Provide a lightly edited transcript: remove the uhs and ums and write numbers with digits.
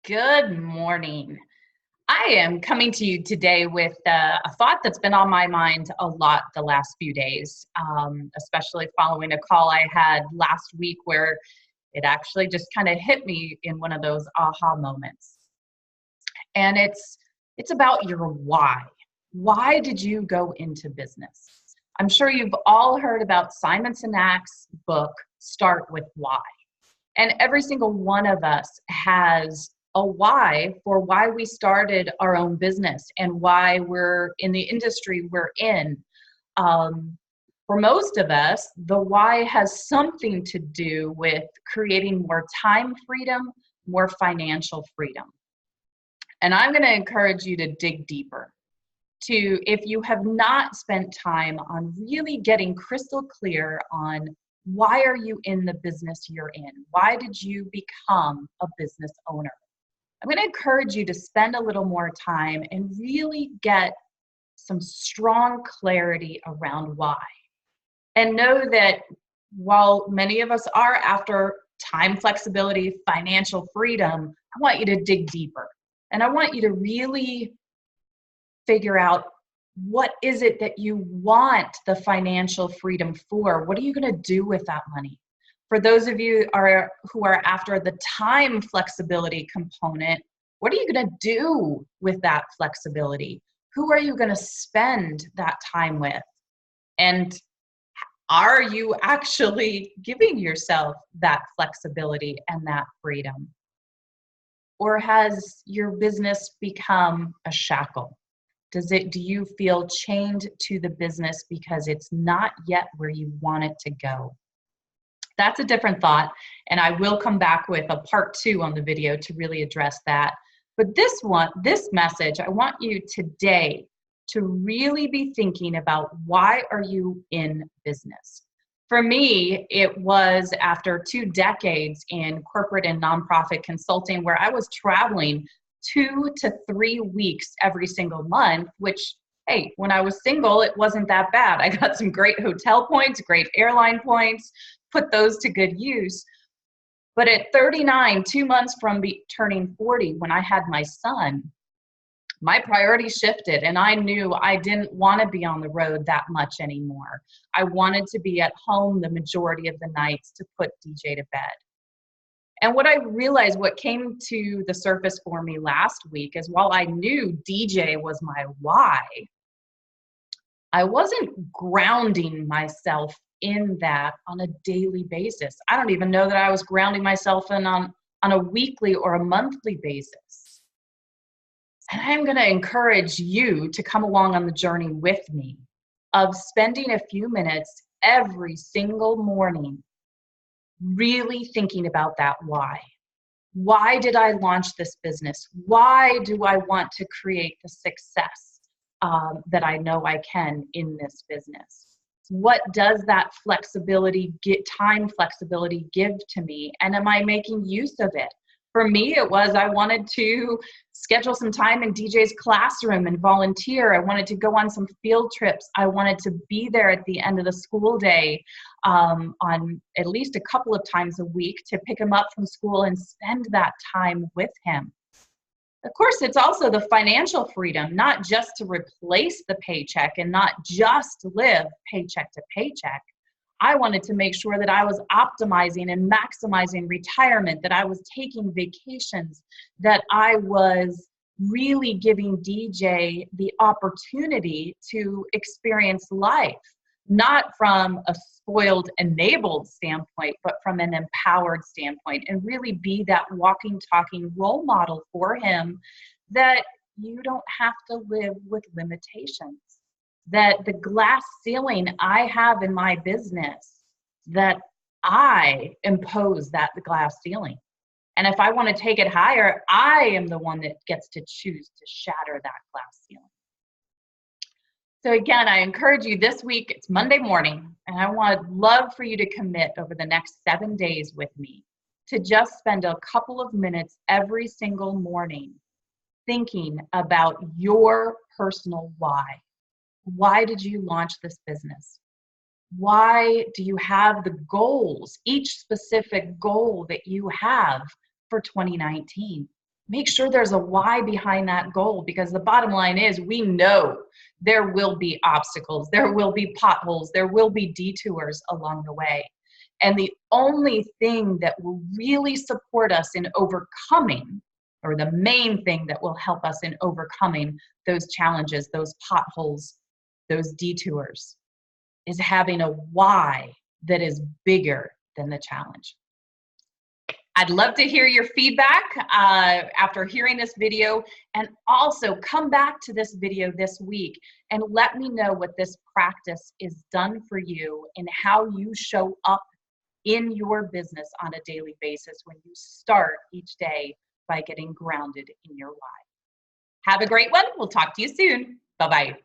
Good morning. I am coming to you today with a thought that's been on my mind a lot the last few days, especially following a call I had last week where it actually just kind of hit me in one of those aha moments. And it's about your why. Why did you go into business? I'm sure you've all heard about Simon Sinek's book, Start with Why. And every single one of us has a why for why we started our own business and why we're in the industry we're in. Um, for most of us, the why has something to do with creating more time freedom, more financial freedom. And I'm going to encourage you to dig deeper. If you have not spent time on really getting crystal clear on why are you in the business you're in? Why did you become a business owner? I'm going to encourage you to spend a little more time and really get some strong clarity around why. And know that while many of us are after time flexibility, financial freedom, I want you to dig deeper. And I want you to really figure out what is it that you want the financial freedom for? What are you going to do with that money? For those of you who are after the time flexibility component, what are you going to do with that flexibility? Who are you going to spend that time with? And are you actually giving yourself that flexibility and that freedom? Or has your business become a shackle? Do you feel chained to the business because it's not yet where you want it to go? That's a different thought, and I will come back with a part 2 on the video to really address that. But this message, I want you today to really be thinking about why are you in business? For me, it was after 2 decades in corporate and nonprofit consulting where I was traveling 2 to 3 weeks every single month, which, hey, when I was single, it wasn't that bad. I got some great hotel points, great airline points, put those to good use. But at 39, 2 months from turning 40, when I had my son, my priorities shifted and I knew I didn't want to be on the road that much anymore. I wanted to be at home the majority of the nights to put DJ to bed. And what I realized, what came to the surface for me last week is while I knew DJ was my why, I wasn't grounding myself in that on a daily basis. I don't even know that I was grounding myself in on a weekly or a monthly basis. And I'm going to encourage you to come along on the journey with me of spending a few minutes every single morning really thinking about that why. Why did I launch this business? Why do I want to create the success that I know I can in this business? What does that time flexibility give to me? And am I making use of it? For me, it was I wanted to schedule some time in DJ's classroom and volunteer. I wanted to go on some field trips. I wanted to be there at the end of the school day on at least a couple of times a week to pick him up from school and spend that time with him. Of course, it's also the financial freedom, not just to replace the paycheck and not just live paycheck to paycheck. I wanted to make sure that I was optimizing and maximizing retirement, that I was taking vacations, that I was really giving DJ the opportunity to experience life, not from a spoiled, enabled standpoint, but from an empowered standpoint, and really be that walking, talking role model for him that you don't have to live with limitations. That the glass ceiling I have in my business, that I impose that glass ceiling. And if I want to take it higher, I am the one that gets to choose to shatter that glass ceiling. So again, I encourage you this week, it's Monday morning, and I would love for you to commit over the next 7 days with me to just spend a couple of minutes every single morning thinking about your personal why. Why did you launch this business? Why do you have the goals, each specific goal that you have for 2019? make sure there's a why behind that goal, because the bottom line is we know there will be obstacles, there will be potholes, there will be detours along the way. And the only thing that will really support us in overcoming, or the main thing that will help us in overcoming those challenges, those potholes, those detours, is having a why that is bigger than the challenge. I'd love to hear your feedback after hearing this video, and also come back to this video this week and let me know what this practice is done for you and how you show up in your business on a daily basis when you start each day by getting grounded in your why. Have a great one. We'll talk to you soon. Bye-bye.